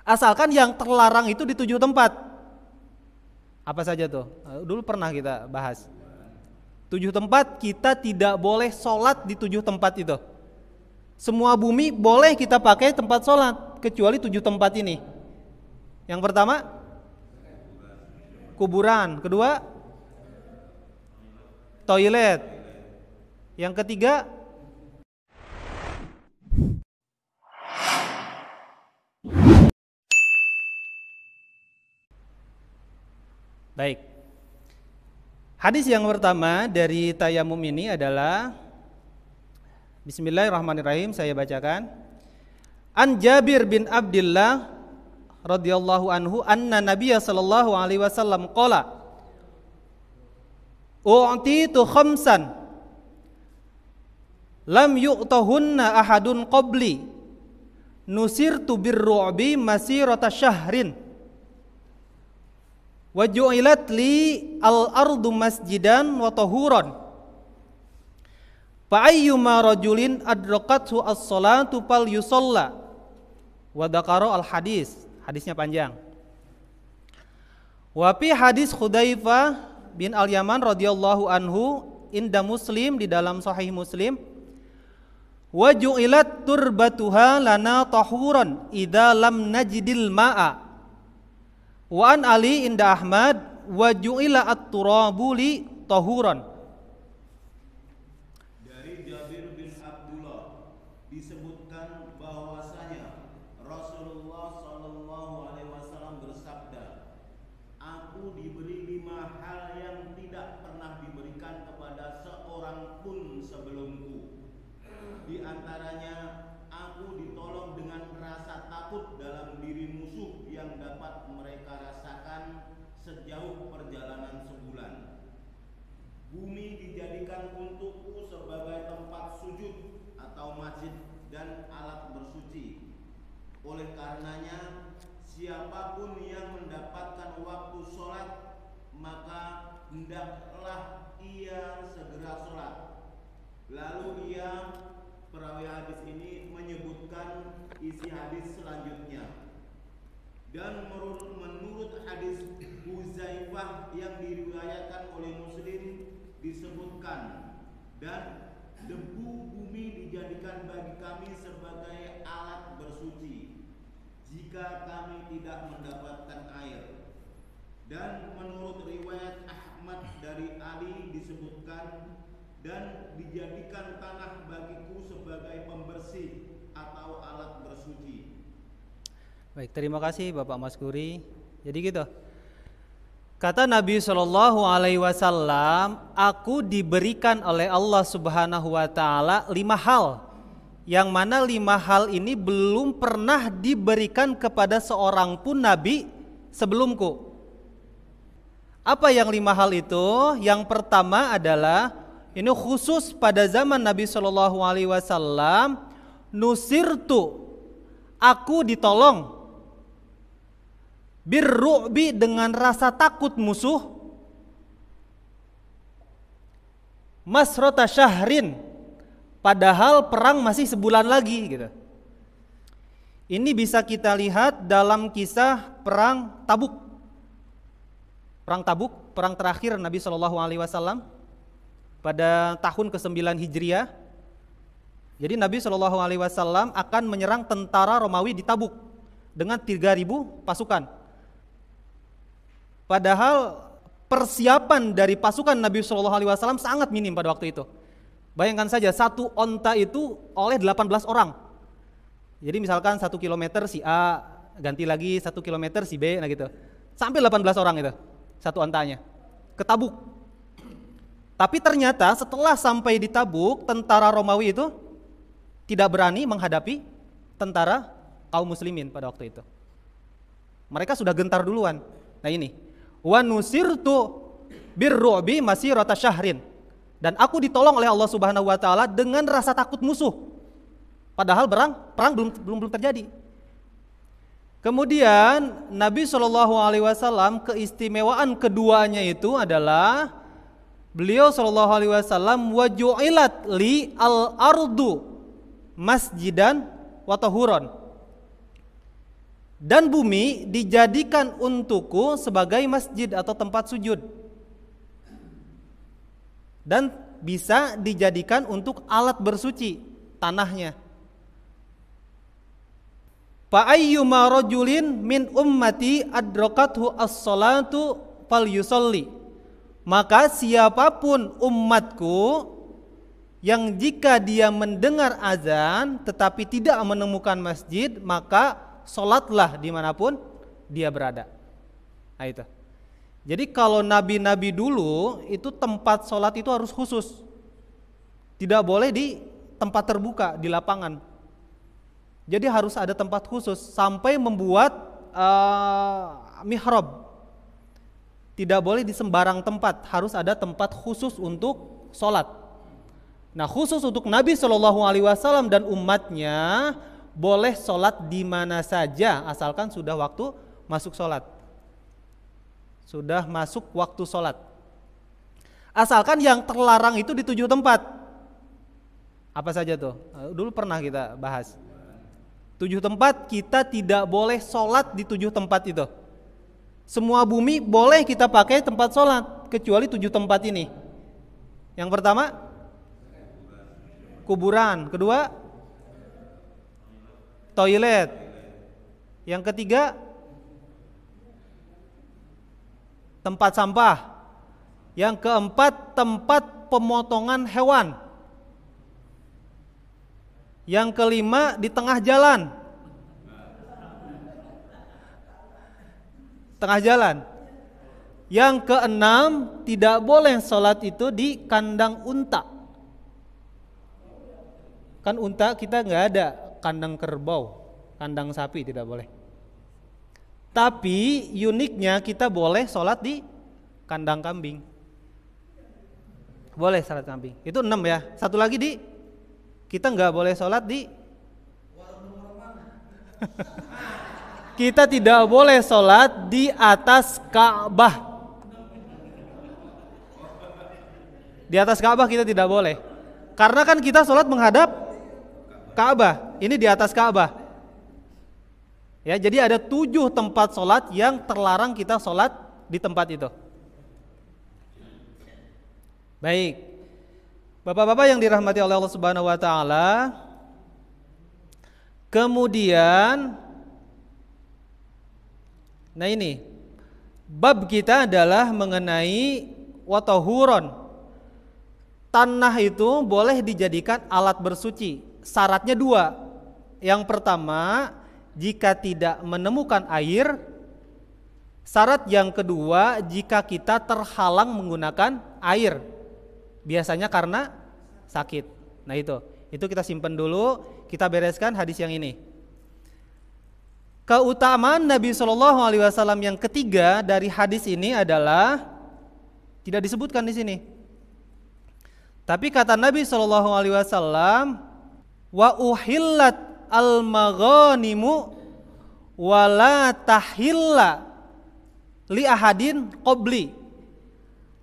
Asalkan yang terlarang itu di 7 tempat. Apa saja tuh? Dulu pernah kita bahas. 7 tempat kita tidak boleh sholat di 7 tempat itu. Semua bumi boleh kita pakai tempat sholat, kecuali 7 tempat ini. Yang pertama, kuburan. Kedua, toilet. Yang ketiga, baik. Hadis yang pertama dari tayamum ini adalah, bismillahirrahmanirrahim, saya bacakan. An Jabir bin Abdullah radhiyallahu anhu anna Nabiyya sallallahu alaihi wasallam qala u'titu khamsan lam yu'tahunna ahadun qabli nusirtu birru'bi masirata syahrin wa ju'ilat li al-ardu masjidan wa tahuran fa ayyuma rajulin adrakathu as-salatu fal yusalla wa dzakara al-hadis. Hadisnya panjang. Wa fi hadis Hudzaifah bin Al-Yaman radhiyallahu anhu inda Muslim, di dalam Sahih Muslim, wa ju'ilat turbatuha lana tahuran idza lam najidil ma'a. Wa an Ali inda Ahmad wa ju'ila at-turabu li tahuran. Dari Jabir bin Abdullah disebutkan bahwasanya Rasulullah sallallahu alaihi wasallam bersabda, "Aku diberi 5 hal yang tidak pernah diberikan kepada seorang pun sebelumku. Di antaranya, aku ditolong dengan rasa takut dalam diri musuh yang dapat mereka rasakan sejauh perjalanan sebulan. Bumi dijadikan untukku sebagai tempat sujud atau masjid dan alat bersuci. Oleh karenanya, siapapun yang mendapatkan waktu sholat, maka hendaklah ia segera sholat." Lalu perawi hadis ini menyebutkan isi hadis selanjutnya. Dan menurut hadis Hudzaifah yang diriwayatkan oleh Muslim disebutkan, dan debu bumi dijadikan bagi kami sebagai alat bersuci jika kami tidak mendapatkan air. Dan menurut riwayat Ahmad dari Ali disebutkan, dan dijadikan tanah bagiku sebagai pembersih atau alat bersuci. Baik, terima kasih Bapak Maskuri. Jadi gitu. Kata Nabi Shallallahu Alaihi Wasallam, aku diberikan oleh Allah Subhanahu Wa Taala 5 hal, yang mana 5 hal ini belum pernah diberikan kepada seorang pun Nabi sebelumku. Apa yang 5 hal itu? Yang pertama adalah, ini khusus pada zaman Nabi Shallallahu Alaihi Wasallam, nusirtu, aku ditolong, birru'bi, dengan rasa takut musuh, masrota syahrin, padahal perang masih sebulan lagi gitu. Ini bisa kita lihat dalam kisah perang Tabuk. Perang Tabuk, perang terakhir Nabi Shallallahu Alaihi Wasallam pada tahun ke-9 Hijriah. Jadi Nabi Shallallahu Alaihi Wasallam akan menyerang tentara Romawi di Tabuk dengan 3.000 pasukan. Padahal persiapan dari pasukan Nabi Shallallahu Alaihi Wasallam sangat minim pada waktu itu. Bayangkan saja, satu onta itu oleh 18 orang. Jadi misalkan 1 kilometer si A, ganti lagi 1 kilometer si B, nah gitu. Sampai 18 orang itu, satu ontanya, ke Tabuk. Tapi ternyata setelah sampai di Tabuk, tentara Romawi itu tidak berani menghadapi tentara kaum muslimin pada waktu itu. Mereka sudah gentar duluan. Nah ini, wa nusirtu birru'bi masirata syahrin, dan aku ditolong oleh Allah Subhanahu Wa Taala dengan rasa takut musuh. Padahal perang belum terjadi. Kemudian Nabi Shallallahu Alaihi Wasallam, keistimewaan keduanya itu adalah beliau Shallallahu Alaihi Wasallam, wa ju'ilat li al-ardu masjidan wa tahuran. dan bumi dijadikan untukku sebagai masjid atau tempat sujud, dan bisa dijadikan untuk alat bersuci tanahnya. Fa ayyuma rajulin min ummati adrakathu as-salatu falyusalli, maka siapapun umatku yang jika dia mendengar azan tetapi tidak menemukan masjid, maka sholatlah dimanapun dia berada. Nah itu. Jadi kalau nabi-nabi dulu itu tempat sholat itu harus khusus, tidak boleh di tempat terbuka di lapangan. Jadi harus ada tempat khusus, sampai membuat mihrab. Tidak boleh di sembarang tempat, harus ada tempat khusus untuk sholat. Nah, khusus untuk Nabi SAW dan umatnya boleh sholat di mana saja asalkan sudah waktu masuk sholat. Sudah masuk waktu sholat. Asalkan yang terlarang itu di 7 tempat. Apa saja tuh? Dulu pernah kita bahas. 7 tempat kita tidak boleh sholat di 7 tempat itu. Semua bumi boleh kita pakai tempat sholat kecuali 7 tempat ini. Yang pertama, kuburan. Kedua, toilet. Yang ketiga, tempat sampah. Yang keempat, tempat pemotongan hewan. Yang kelima, di tengah jalan. Tengah jalan. Yang keenam, tidak boleh sholat itu di kandang unta. Kan unta kita nggak ada, kandang kerbau, kandang sapi tidak boleh. Tapi uniknya kita boleh sholat di kandang kambing. Boleh sholat kambing. Itu 6 ya. Satu lagi kita nggak boleh sholat di kita tidak boleh sholat di atas Ka'bah. Di atas Ka'bah kita tidak boleh. Karena kan kita sholat menghadap Ka'bah, ini di atas Ka'bah. Ya, jadi ada 7 tempat sholat yang terlarang kita sholat di tempat itu. Baik, bapak-bapak yang dirahmati oleh Allah Subhanahu Wa Taala. Kemudian, nah ini bab kita adalah mengenai watahuron. Tanah itu boleh dijadikan alat bersuci. Syaratnya 2. Yang pertama, jika tidak menemukan air. Syarat yang kedua, jika kita terhalang menggunakan air. Biasanya karena sakit. Nah itu kita simpan dulu, kita bereskan hadis yang ini. Keutamaan Nabi SAW yang ketiga dari hadis ini adalah tidak disebutkan di sini. Tapi kata Nabi SAW, wa uhillat al-maghanimu wa la tahilla li ahadin qabli.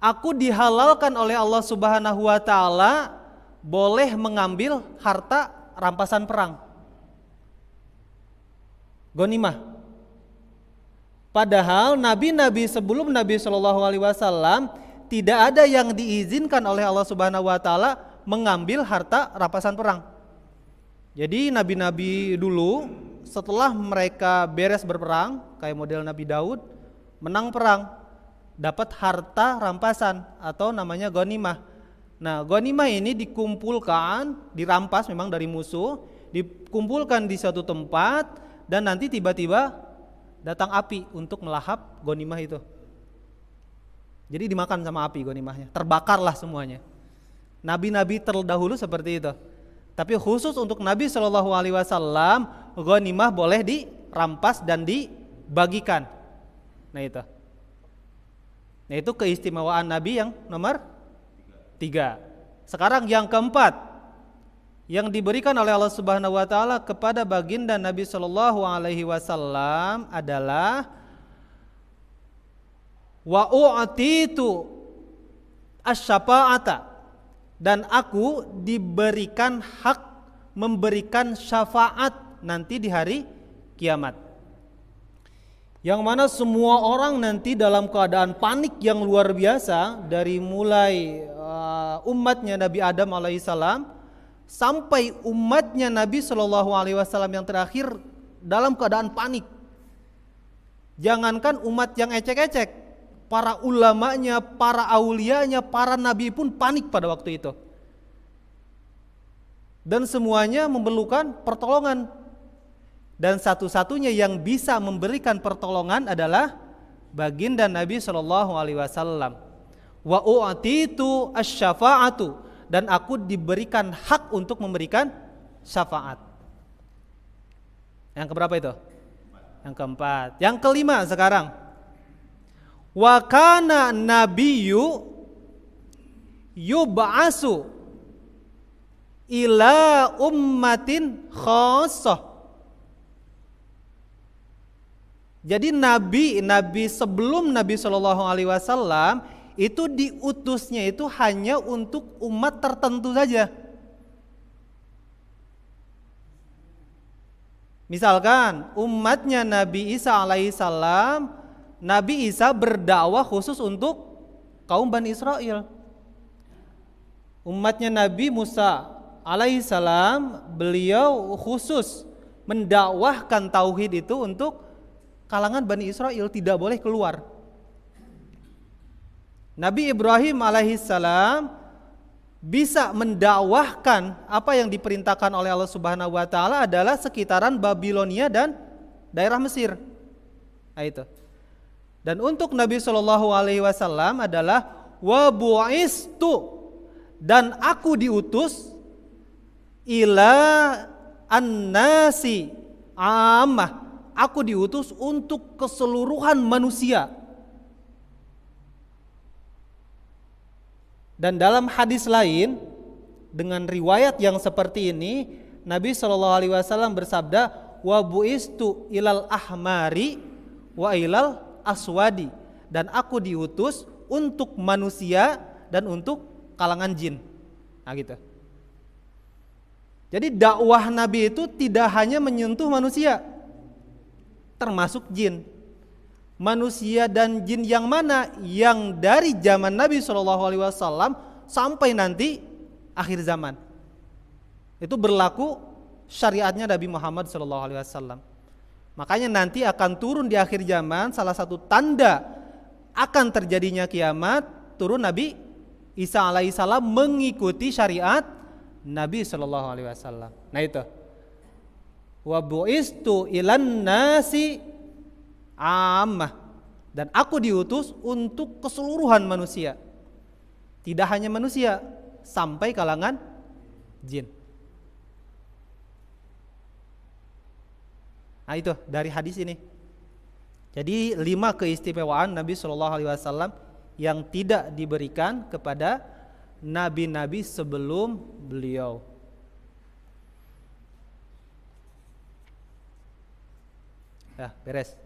Aku dihalalkan oleh Allah Subhanahu wa taala boleh mengambil harta rampasan perang. Ghanimah. Padahal nabi-nabi sebelum Nabi SAW tidak ada yang diizinkan oleh Allah Subhanahu wa taala mengambil harta rampasan perang. Jadi nabi-nabi dulu setelah mereka beres berperang, kayak model Nabi Daud, menang perang, dapat harta rampasan atau namanya ghanimah. Nah, ghanimah ini dikumpulkan, dirampas memang dari musuh, dikumpulkan di suatu tempat dan nanti tiba-tiba datang api untuk melahap ghanimah itu. Jadi dimakan sama api ghanimahnya, terbakarlah semuanya. Nabi-nabi terdahulu seperti itu. Tapi khusus untuk Nabi SAW, ghanimah boleh dirampas dan dibagikan. Nah itu keistimewaan Nabi yang nomor 3. Sekarang yang keempat, yang diberikan oleh Allah Subhanahu Wa Taala kepada baginda Nabi SAW adalah wa u'titu asy-syafa'ata, dan aku diberikan hak memberikan syafaat nanti di hari kiamat. yang mana semua orang nanti dalam keadaan panik yang luar biasa, dari mulai umatnya Nabi Adam alaihissalam sampai umatnya Nabi Shallallahu Alaihi Wasallam yang terakhir dalam keadaan panik. Jangankan umat yang ecek-ecek, para ulamanya, para aulianya, para nabi pun panik pada waktu itu. Dan semuanya memerlukan pertolongan. Dan satu-satunya yang bisa memberikan pertolongan adalah baginda Nabi Shallallahu Alaihi Wasallam. Wa u'titu asy-syafa'atu, dan aku diberikan hak untuk memberikan syafaat. Yang keberapa itu? Yang keempat. Yang kelima sekarang. Wa kana nabiyyu yub'asu ila ummatin khassah. Jadi nabi sebelum Nabi Shallallahu Alaihi Wasallam itu diutusnya itu hanya untuk umat tertentu saja. Misalkan umatnya Nabi Isa alaihissalam, Nabi Isa berdakwah khusus untuk kaum Bani Israel. Umatnya Nabi Musa alaihissalam, beliau khusus mendakwahkan tauhid itu untuk kalangan Bani Israel, tidak boleh keluar. Nabi Ibrahim alaihissalam bisa mendakwahkan apa yang diperintahkan oleh Allah Subhanahu wa taala adalah sekitaran Babilonia dan daerah Mesir. Nah, itu. Dan untuk Nabi Shallallahu Alaihi Wasallam adalah wa bu'istu, dan aku diutus ila annasi ammah, aku diutus untuk keseluruhan manusia. Dan dalam hadis lain dengan riwayat yang seperti ini, Nabi Shallallahu Alaihi Wasallam bersabda, wa bu'istu ilal ahmari wa ilal aswadi, dan aku diutus untuk manusia dan untuk kalangan jin. Nah, gitu. Jadi dakwah Nabi itu tidak hanya menyentuh manusia, termasuk jin. Manusia dan jin yang mana? Yang dari zaman Nabi SAW sampai nanti akhir zaman. Itu berlaku syariatnya Nabi Muhammad SAW. Makanya nanti akan turun di akhir zaman, salah satu tanda akan terjadinya kiamat, turun Nabi Isa alaihissalam mengikuti syariat Nabi SAW. Nah, itu. Wa bu'istu ilan nasi ammah, dan aku diutus untuk keseluruhan manusia, tidak hanya manusia, sampai kalangan jin. Nah, itu dari hadis ini. Jadi 5 keistimewaan Nabi Shallallahu Alaihi Wasallam yang tidak diberikan kepada nabi-nabi sebelum beliau. Ya, beres.